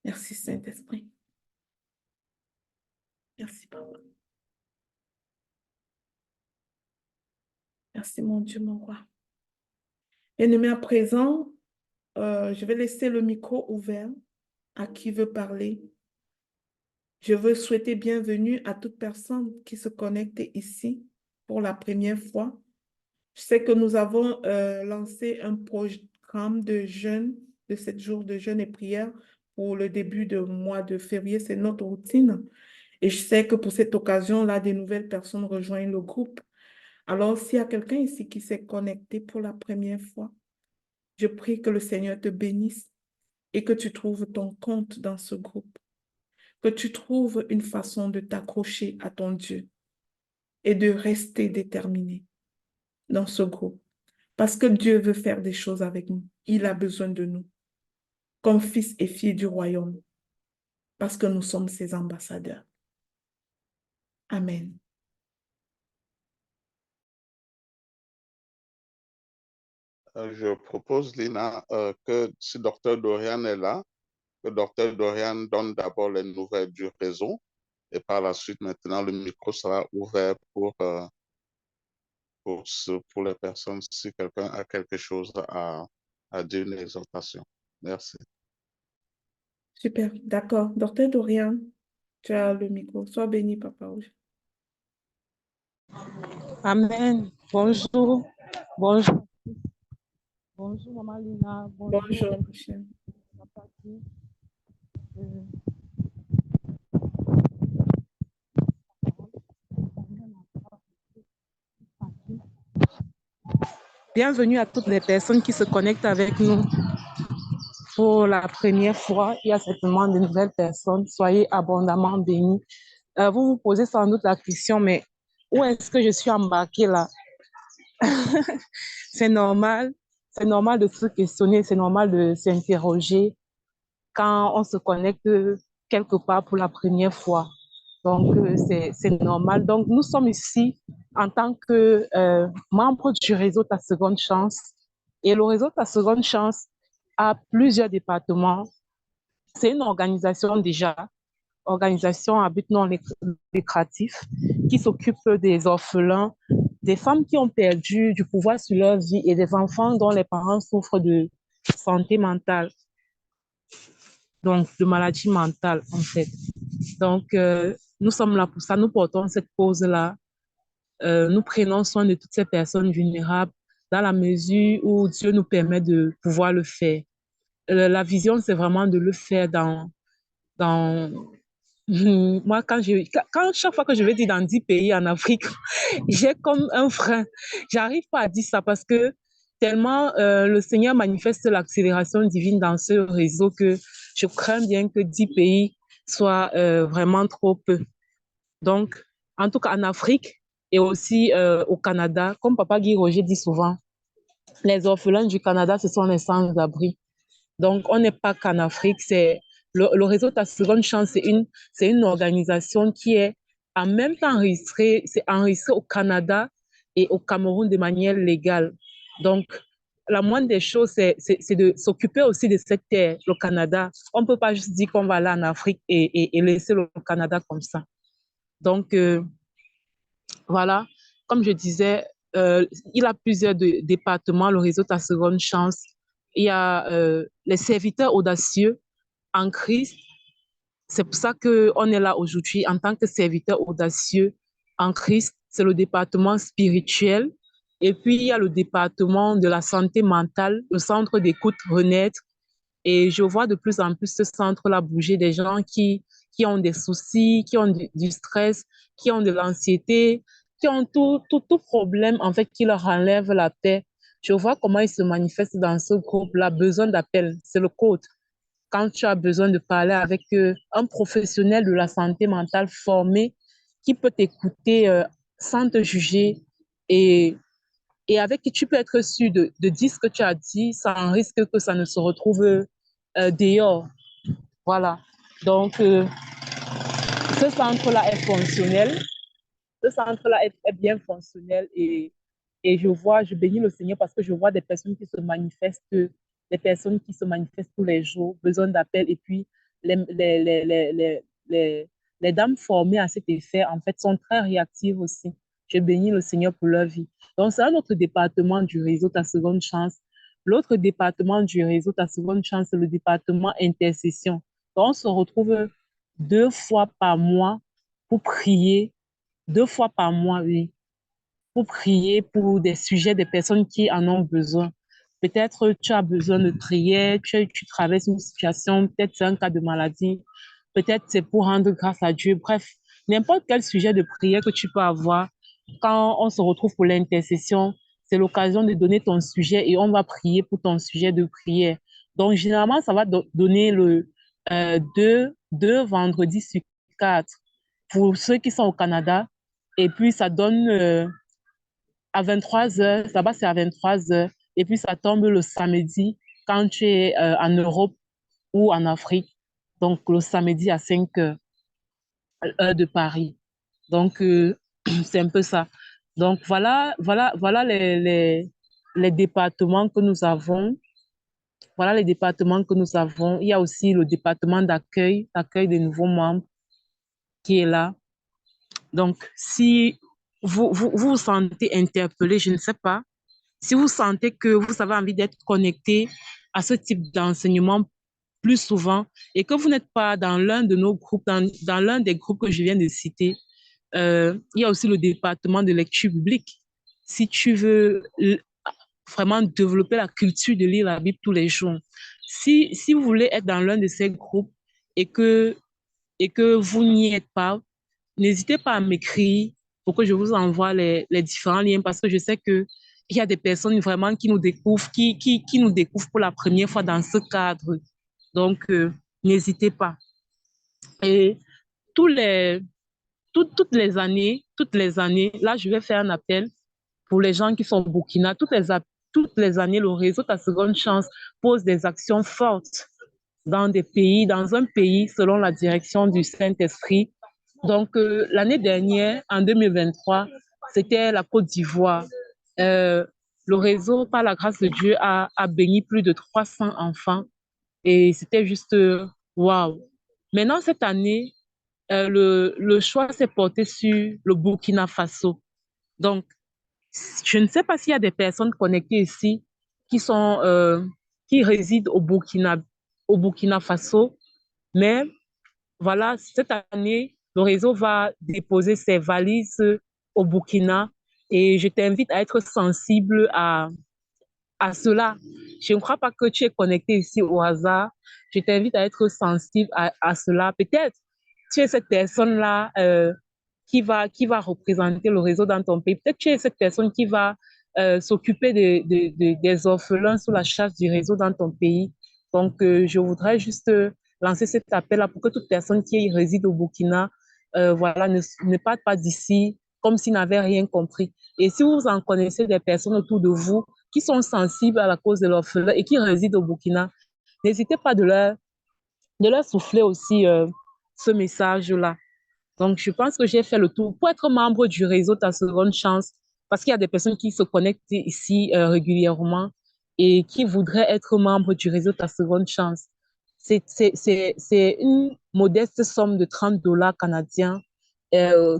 Merci Saint-Esprit. Merci Papa. Merci mon Dieu, mon roi. Bien-aimé, à présent, je vais laisser le micro ouvert à qui veut parler. Je veux souhaiter bienvenue à toute personne qui se connecte ici pour la première fois. Je sais que nous avons lancé un programme de jeûne, de 7 jours de jeûne et prière pour le début du mois de février. C'est notre routine. Et je sais que pour cette occasion-là, des nouvelles personnes rejoignent le groupe. Alors, s'il y a quelqu'un ici qui s'est connecté pour la première fois, je prie que le Seigneur te bénisse et que tu trouves ton compte dans ce groupe, que tu trouves une façon de t'accrocher à ton Dieu et de rester déterminé dans ce groupe. Parce que Dieu veut faire des choses avec nous. Il a besoin de nous, comme fils et filles du royaume, parce que nous sommes ses ambassadeurs. Amen.
Je propose, Lina, que si Dr Dorian est là, que Dr Dorian donne d'abord les nouvelles du réseau et par la suite, maintenant, le micro sera ouvert pour les personnes si quelqu'un a quelque chose à dire, une exhortation. Merci.
Super, d'accord. Docteur Dorian, tu as le micro. Sois béni, Papa.
Amen. Bonjour. Bonjour. Bonjour, Maman Lina.
Bonjour, mon cher.
Bienvenue à toutes les personnes qui se connectent avec nous pour la première fois. Il y a certainement de nouvelles personnes. Soyez abondamment bénis. Vous vous posez sans doute la question, mais où est-ce que je suis embarquée là? C'est normal de se questionner, c'est normal de s'interroger quand on se connecte quelque part pour la première fois. Donc, c'est normal. Donc, nous sommes ici en tant que membres du réseau Ta Seconde Chance. Et le réseau Ta Seconde Chance a plusieurs départements. C'est une organisation déjà, organisation à but non lucratif, qui s'occupe des orphelins, des femmes qui ont perdu du pouvoir sur leur vie et des enfants dont les parents souffrent de santé mentale, donc de maladie mentale en fait. Donc, nous sommes là pour ça, nous portons cette cause-là. Nous prenons soin de toutes ces personnes vulnérables dans la mesure où Dieu nous permet de pouvoir le faire. La vision, c'est vraiment de le faire dans moi, chaque fois que je vais dire dans 10 pays en Afrique, j'ai comme un frein. J'arrive pas à dire ça parce que tellement le Seigneur manifeste l'accélération divine dans ce réseau que je crains bien que 10 pays soient vraiment trop peu. Donc, en tout cas en Afrique et aussi au Canada, comme Papa Guy Roger dit souvent, les orphelins du Canada, ce sont les sans-abri. Donc, on n'est pas qu'en Afrique, c'est le réseau Ta Seconde Chance, c'est une organisation qui est en même temps enregistrée au Canada et au Cameroun de manière légale. Donc, la moindre des choses, c'est de s'occuper aussi de cette terre, le Canada. On ne peut pas juste dire qu'on va aller en Afrique et laisser le Canada comme ça. Donc, voilà, comme je disais, il a plusieurs départements, le réseau Ta Seconde Chance. Il y a les serviteurs audacieux en Christ. C'est pour ça qu'on est là aujourd'hui en tant que serviteurs audacieux en Christ. C'est le département spirituel. Et puis, il y a le département de la santé mentale, le centre d'écoute Renaître. Et je vois de plus en plus ce centre-là bouger, des gens qui ont des soucis, qui ont du stress, qui ont de l'anxiété, qui ont tout problème, en fait, qui leur enlève la paix. Je vois comment ils se manifestent dans ce groupe-là, besoin d'appel, c'est le code. quand tu as besoin de parler avec un professionnel de la santé mentale formé qui peut t'écouter sans te juger et, et avec qui tu peux être sûr de dire ce que tu as dit sans risque que ça ne se retrouve dehors. Voilà. Donc, ce centre-là est fonctionnel. Ce centre-là est bien fonctionnel et je bénis le Seigneur parce que je vois des personnes qui se manifestent, tous les jours, besoin d'appel. Et puis, les, les, les, les, les, les, les dames formées à cet effet, en fait, sont très réactives aussi. Je bénis le Seigneur pour leur vie. Donc, c'est un autre département du réseau Ta Seconde Chance. L'autre département du réseau Ta Seconde Chance, c'est le département intercession. Donc, on se retrouve 2 fois par mois pour prier, 2 fois par mois, oui, pour prier pour des sujets des personnes qui en ont besoin. Peut-être tu as besoin de prière, tu traverses une situation, peut-être c'est un cas de maladie, peut-être c'est pour rendre grâce à Dieu. Bref, n'importe quel sujet de prière que tu peux avoir, quand on se retrouve pour l'intercession, c'est l'occasion de donner ton sujet et on va prier pour ton sujet de prière. Donc, généralement, ça va donner deux vendredis sur 4 pour ceux qui sont au Canada. Et puis, ça donne à 23 heures, là-bas c'est à 23 heures, et puis ça tombe le samedi quand tu es en Europe ou en Afrique, donc le samedi à 5 heures, heure de Paris. Donc, c'est un peu ça. Donc, voilà les départements que nous avons. Voilà les départements que nous avons. Il y a aussi le département d'accueil des nouveaux membres qui est là. Donc, si vous sentez interpellé, je ne sais pas, si vous sentez que vous avez envie d'être connecté à ce type d'enseignement plus souvent et que vous n'êtes pas dans l'un de nos groupes, dans l'un des groupes que je viens de citer, il y a aussi le département de lecture biblique. Si tu veux vraiment développer la culture de lire la Bible tous les jours, si vous voulez être dans l'un de ces groupes et que vous n'y êtes pas, n'hésitez pas à m'écrire pour que je vous envoie les différents liens parce que je sais qu'il y a des personnes vraiment qui nous découvrent, qui nous découvrent pour la première fois dans ce cadre. Donc, n'hésitez pas. Et tous les, toutes les années, là, je vais faire un appel pour les gens qui sont au Burkina. Toutes les années, le réseau Ta Seconde Chance pose des actions fortes dans un pays selon la direction du Saint-Esprit. Donc, l'année dernière, en 2023, c'était la Côte d'Ivoire. Le réseau, par la grâce de Dieu, a béni plus de 300 enfants et c'était juste waouh. Maintenant, cette année, le choix s'est porté sur le Burkina Faso. Donc, je ne sais pas s'il y a des personnes connectées ici qui sont, qui résident au Burkina Faso, mais voilà, cette année, le réseau va déposer ses valises au Burkina et je t'invite à être sensible à cela. Je ne crois pas que tu es connecté ici au hasard. Je t'invite à être sensible à cela. Peut-être tu es cette personne-là qui va représenter le réseau dans ton pays. Peut-être tu es cette personne qui va s'occuper des orphelins sous la charge du réseau dans ton pays. Donc, je voudrais juste lancer cet appel-là pour que toute personne qui réside au Burkina voilà, ne parte pas d'ici comme s'il n'avait rien compris. Et si vous en connaissez des personnes autour de vous qui sont sensibles à la cause de l'orphelin et qui résident au Burkina, n'hésitez pas de leur souffler aussi ce message-là. Donc, je pense que j'ai fait le tour. Pour être membre du réseau Ta Seconde Chance, parce qu'il y a des personnes qui se connectent ici régulièrement et qui voudraient être membre du réseau Ta Seconde Chance. C'est une modeste somme de 30 $ canadiens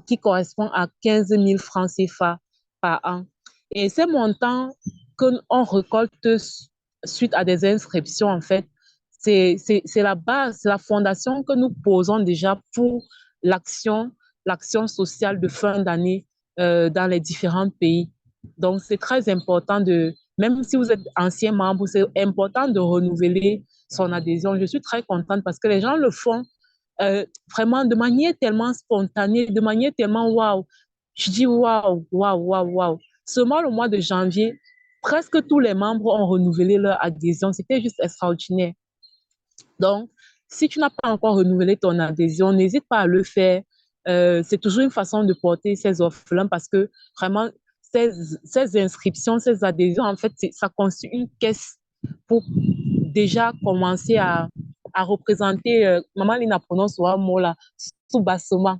qui correspond à 15 000 francs CFA par an. Et ces montants qu'on récolte suite à des inscriptions, en fait, c'est la base, c'est la fondation que nous posons déjà pour l'action sociale de fin d'année dans les différents pays. Donc, c'est très important même si vous êtes ancien membre, c'est important de renouveler son adhésion. Je suis très contente parce que les gens le font vraiment de manière tellement spontanée, de manière tellement waouh. Je dis waouh, waouh, waouh, waouh. Seulement le mois de janvier, presque tous les membres ont renouvelé leur adhésion. C'était juste extraordinaire. Donc, si tu n'as pas encore renouvelé ton adhésion, n'hésite pas à le faire. C'est toujours une façon de porter ces orphelins parce que vraiment, ces inscriptions, ces adhésions, en fait, ça constitue une caisse pour déjà commencer à représenter, Maman Lina prononce un mot là, sous-bassement.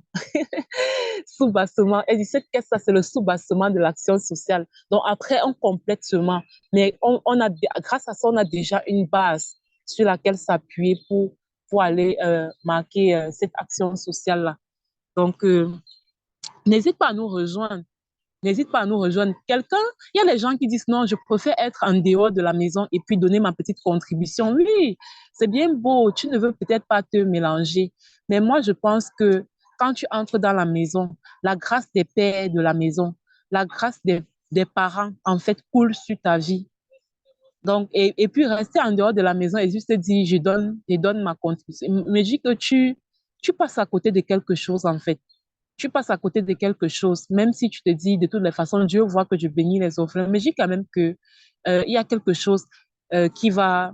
Sous-bassement. Elle dit, cette caisse, ça, c'est le sous-bassement de l'action sociale. Donc, après, on complète seulement. Mais grâce à ça, on a déjà une base sur laquelle s'appuyer pour aller marquer cette action sociale-là. Donc, n'hésite pas à nous rejoindre. N'hésite pas à nous rejoindre. Quelqu'un, il y a des gens qui disent non, je préfère être en dehors de la maison et puis donner ma petite contribution. Oui, c'est bien beau. Tu ne veux peut-être pas te mélanger. Mais moi, je pense que quand tu entres dans la maison, la grâce des pères de la maison, la grâce des parents, en fait, coule sur ta vie. Donc, et puis rester en dehors de la maison et juste dire, je donne ma contribution. Me dis que tu passes à côté de quelque chose, en fait. Tu passes à côté de quelque chose, même si tu te dis, de toutes les façons, Dieu voit que je bénis les orphelins. Mais je dis quand même que il y a quelque chose qui va...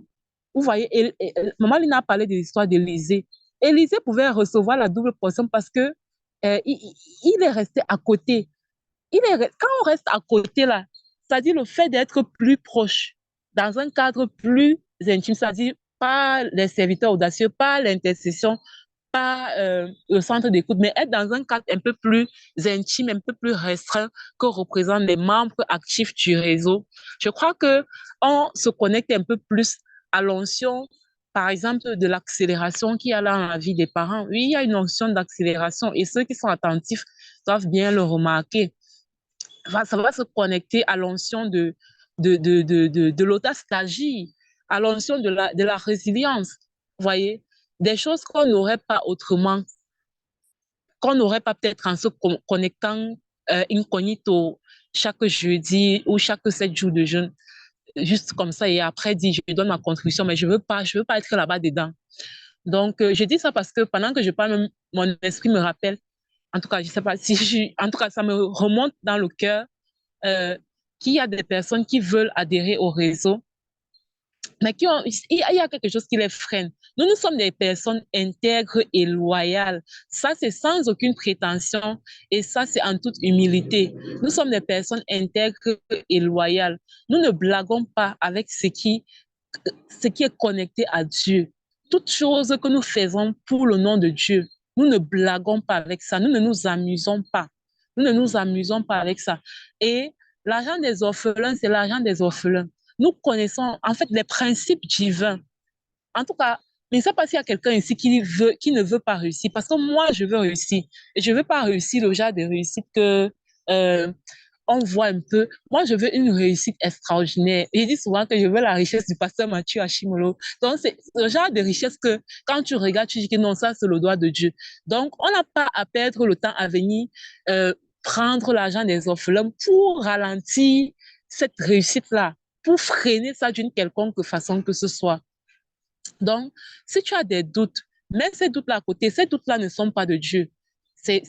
Vous voyez, Maman Lina a parlé de l'histoire d'Élisée. Élisée pouvait recevoir la double portion parce que il est resté à côté. Quand on reste à côté, là, c'est-à-dire le fait d'être plus proche, dans un cadre plus intime, c'est-à-dire pas les serviteurs audacieux, pas l'intercession, pas le centre d'écoute, mais être dans un cadre un peu plus intime, un peu plus restreint que représentent les membres actifs du réseau. Je crois que on se connecte un peu plus à l'onction, par exemple, de l'accélération qu'il y a là dans la vie des parents. Oui, il y a une onction d'accélération et ceux qui sont attentifs doivent bien le remarquer. Ça va se connecter à l'onction de l'audace d'agir, à l'onction de la résilience. Vous voyez, des choses qu'on n'aurait pas autrement, qu'on n'aurait pas peut-être en se connectant incognito chaque jeudi ou chaque 7 jours de jeûne, juste comme ça, et après dire je donne ma contribution, mais je veux pas être là-bas dedans. Donc, je dis ça parce que pendant que je parle, mon esprit me rappelle, en tout cas, je sais pas si en tout cas, ça me remonte dans le cœur qu'il y a des personnes qui veulent adhérer au réseau, mais il y a quelque chose qui les freine. Nous sommes des personnes intègres et loyales. Ça, c'est sans aucune prétention et ça, c'est en toute humilité. Nous sommes des personnes intègres et loyales. Nous ne blaguons pas avec ce qui est connecté à Dieu. Toute chose que nous faisons pour le nom de Dieu, nous ne blaguons pas avec ça. Nous ne nous amusons pas. Nous ne nous amusons pas avec ça. Et l'argent des orphelins, c'est l'argent des orphelins. Nous connaissons en fait les principes divins. En tout cas, je ne sais pas s'il y a quelqu'un ici qui ne veut pas réussir. Parce que moi, je veux réussir. Et je ne veux pas réussir le genre de réussite que on voit un peu. Moi, je veux une réussite extraordinaire. Et je dis souvent que je veux la richesse du pasteur Mathieu Ashimolo. Donc, c'est le genre de richesse que quand tu regardes, tu dis que non, ça, c'est le doigt de Dieu. Donc, on n'a pas à perdre le temps à venir prendre l'argent des orphelins pour ralentir cette réussite-là, pour freiner ça d'une quelconque façon que ce soit. Donc, si tu as des doutes, mets ces doutes-là à côté. Ces doutes-là ne sont pas de Dieu. C'est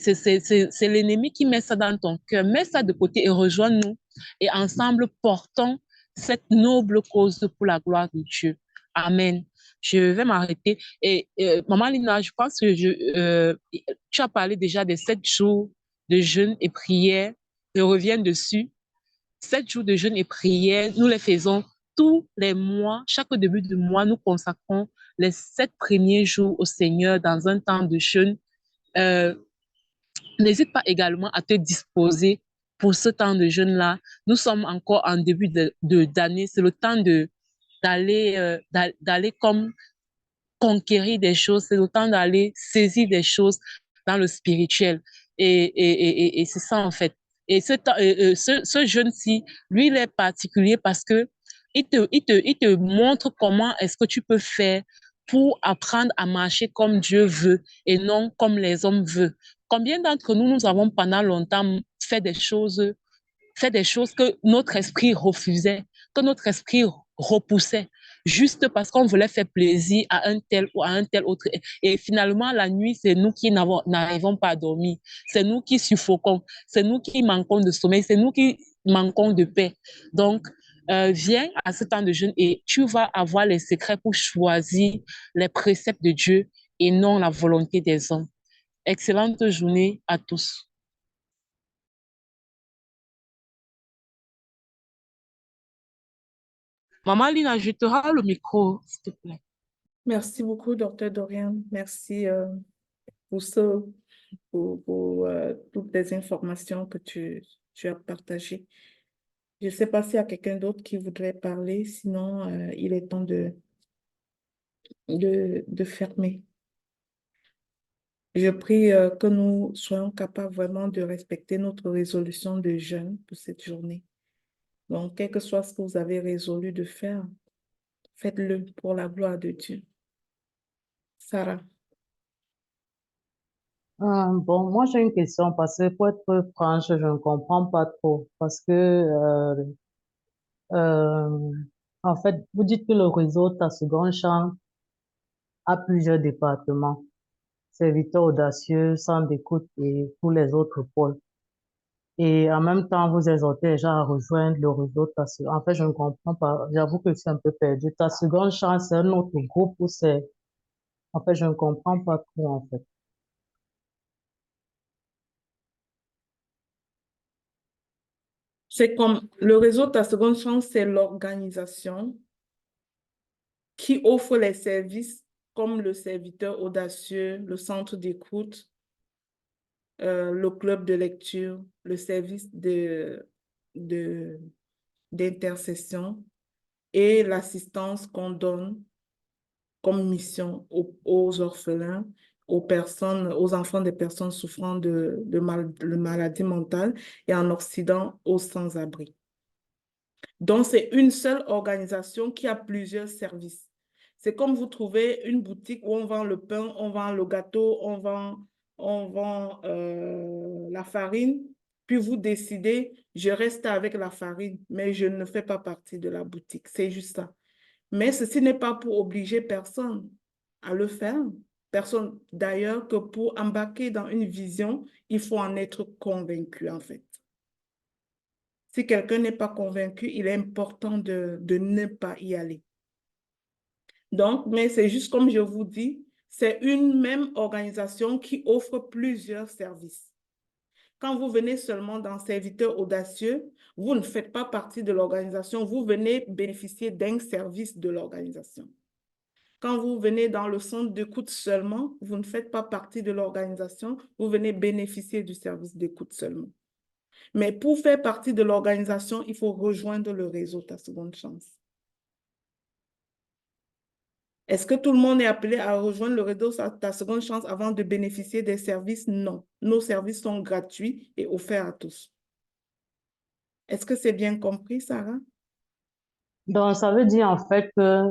l'ennemi qui met ça dans ton cœur. Mets ça de côté et rejoins-nous. Et ensemble, portons cette noble cause pour la gloire de Dieu. Amen. Je vais m'arrêter. Et Maman Lina, je pense que tu as parlé déjà des 7 jours de jeûne et prière. Je reviens dessus. 7 jours de jeûne et prière, nous les faisons tous les mois. Chaque début de mois, nous consacrons les 7 premiers jours au Seigneur dans un temps de jeûne. N'hésite pas également à te disposer pour ce temps de jeûne-là. Nous sommes encore en début d'année. C'est le temps d'aller comme conquérir des choses. C'est le temps d'aller saisir des choses dans le spirituel. Et c'est ça, en fait. Et ce jeûne-ci, lui, il est particulier parce que il te montre comment est-ce que tu peux faire pour apprendre à marcher comme Dieu veut et non comme les hommes veulent. Combien d'entre nous, nous avons pendant longtemps fait des choses que notre esprit refusait, que notre esprit repoussait, juste parce qu'on voulait faire plaisir à un tel ou à un tel autre. Et finalement, la nuit, c'est nous qui n'arrivons pas à dormir. C'est nous qui suffoquons. C'est nous qui manquons de sommeil. C'est nous qui manquons de paix. Donc, viens à ce temps de jeûne et tu vas avoir les secrets pour choisir les préceptes de Dieu et non la volonté des hommes. Excellente journée à tous. Maman Lina, je te rends le micro, s'il te plaît.
Merci beaucoup, Dr. Dorian. Merci pour toutes les informations que tu as partagées. Je ne sais pas s'il y a quelqu'un d'autre qui voudrait parler, sinon il est temps de fermer. Je prie que nous soyons capables vraiment de respecter notre résolution de jeûne pour cette journée. Donc, quel que soit ce que vous avez résolu de faire, faites-le pour la gloire de Dieu. Sarah.
Bon, moi j'ai une question parce que pour être franche, je ne comprends pas trop parce que euh, en fait, vous dites que le réseau Tassegon Champ a plusieurs départements, serviteurs audacieux, centre d'écoute et tous les autres pôles. Et en même temps, vous exhortez les gens à rejoindre le réseau Tassegon. En fait, je ne comprends pas. J'avoue que je suis un peu perdue. Tassegon Champ, c'est un autre groupe ou c'est... En fait, je ne comprends pas trop en fait.
C'est comme le réseau Ta Seconde Chance, c'est l'organisation qui offre les services comme le serviteur audacieux, le centre d'écoute, le club de lecture, le service d'intercession et l'assistance qu'on donne comme mission aux orphelins, aux personnes, aux enfants des personnes souffrant de maladies mentales et en Occident aux sans-abri. Donc, c'est une seule organisation qui a plusieurs services. C'est comme vous trouvez une boutique où on vend le pain, on vend le gâteau, on vend la farine, puis vous décidez, je reste avec la farine, mais je ne fais pas partie de la boutique. C'est juste ça. Mais ceci n'est pas pour obliger personne à le faire. Personne, d'ailleurs, que pour embarquer dans une vision, il faut en être convaincu, en fait. Si quelqu'un n'est pas convaincu, il est important de ne pas y aller. Donc, mais c'est juste comme je vous dis, c'est une même organisation qui offre plusieurs services. Quand vous venez seulement dans Serviteur audacieux, vous ne faites pas partie de l'organisation, vous venez bénéficier d'un service de l'organisation. Quand vous venez dans le centre d'écoute seulement, vous ne faites pas partie de l'organisation, vous venez bénéficier du service d'écoute seulement. Mais pour faire partie de l'organisation, il faut rejoindre le réseau Ta Seconde Chance. Est-ce que tout le monde est appelé à rejoindre le réseau Ta Seconde Chance avant de bénéficier des services? Non. Nos services sont gratuits et offerts à tous. Est-ce que c'est bien compris, Sarah?
Donc, ça veut dire en fait que,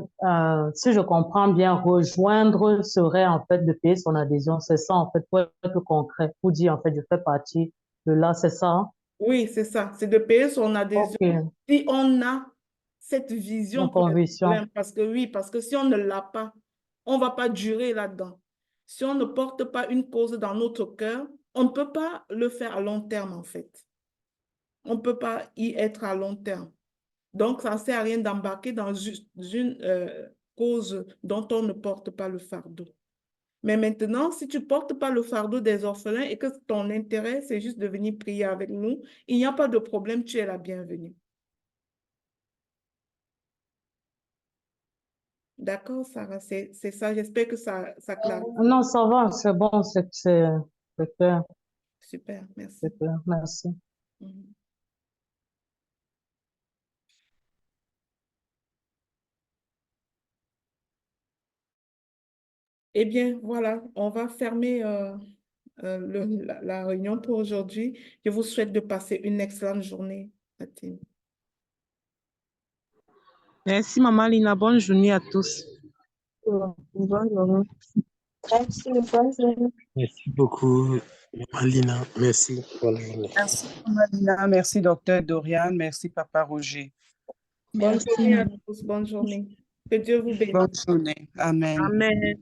si je comprends bien, rejoindre serait en fait de payer son adhésion. C'est ça en fait, pour être concret, pour dire en fait, je fais partie de là, c'est ça?
Oui, c'est ça. C'est de payer son adhésion.
Ok,
Si on a cette
ma
vision pour les
conviction.
problèmes, parce que oui, parce que si on ne l'a pas, on ne va pas durer là-dedans. Si on ne porte pas une cause dans notre cœur, on ne peut pas le faire à long terme, en fait. On ne peut pas y être à long terme. Donc, ça ne sert à rien d'embarquer dans une cause dont on ne porte pas le fardeau. Mais maintenant, si tu ne portes pas le fardeau des orphelins et que ton intérêt, c'est juste de venir prier avec nous, il n'y a pas de problème, tu es la bienvenue. D'accord, Sarah, c'est ça. J'espère que ça clarifie.
Non, ça va, c'est bon, c'est clair,
Super, merci.
c'est clair, merci.
Mhm. Eh bien, voilà, on va fermer la réunion pour aujourd'hui. Je vous souhaite de passer une excellente journée, Mathilde.
Merci, Maman Lina. Bonne journée à tous.
Bonne journée. Merci, bonne journée.
Merci beaucoup, Alina. Merci. Bonne journée.
Merci, Marina. Merci, docteur Dorian. Merci, Papa Roger.
Bonne
Merci,
journée à
Maman.
tous, bonne journée. Que Dieu vous bénisse.
Bonne journée. Amen.
Amen.